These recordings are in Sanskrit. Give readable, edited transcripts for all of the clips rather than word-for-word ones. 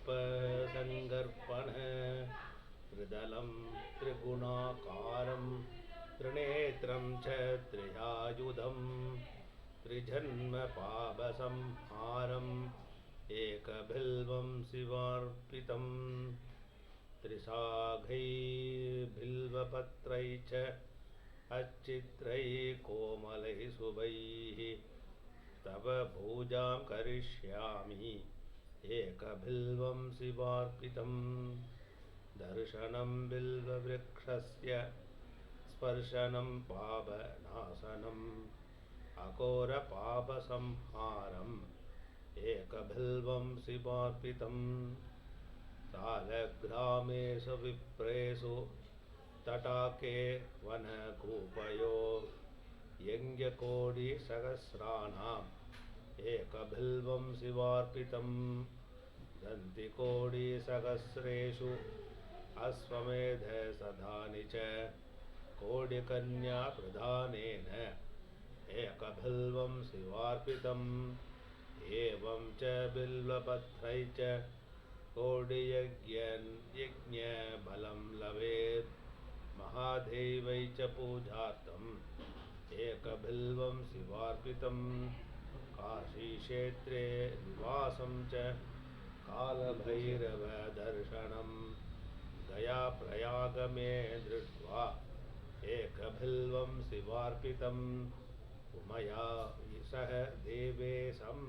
पुष्पसङ्गर्पण त्रिदलं त्रिगुणाकारं त्रिनेत्रं च त्रियायुधं त्रिजन्मपापसंहारम् एकबिल्वं शिवार्पितं त्रिशाखैर्बिल्वपत्रैः च अच्छित्रैः कोमलैः शुभैः तव पूजां करिष्यामि एकबिल्वं शिवार्पितं दर्शनं बिल्ववृक्षस्य स्पर्शनं पापनाशनम् अघोरपापसंहारम् एकबिल्वं शिवार्पितं सालग्रामेषु विप्रेषु तटाके वनकूपयो यज्ञकोटिसहस्राणाम् एकबिल्वं शिवार्पितं दन्तिकोटिसहस्रेषु अश्वमेधसदानि च कोटिकन्याप्रदानेन एकबिल्वं शिवार्पितम् एवं च बिल्वपत्रैः च कोटियज्ञबलं लभेत् महादेवै च पूजार्थम् एकबिल्वं शिवार्पितं काशीक्षेत्रे निवासं च कालभैरवदर्शनं गयाप्रयागमे दृष्ट्वा एकबिल्वं शिवार्पितम् उमया सह देवेशं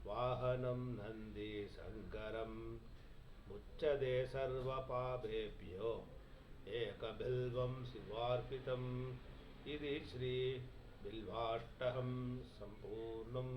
वाहनं नन्दीशङ्करं मुच्यते सर्वपापेभ्यो एकबिल्वं शिवार्पितम् इति श्रीबिल्वाष्टकं सम्पूर्णम्।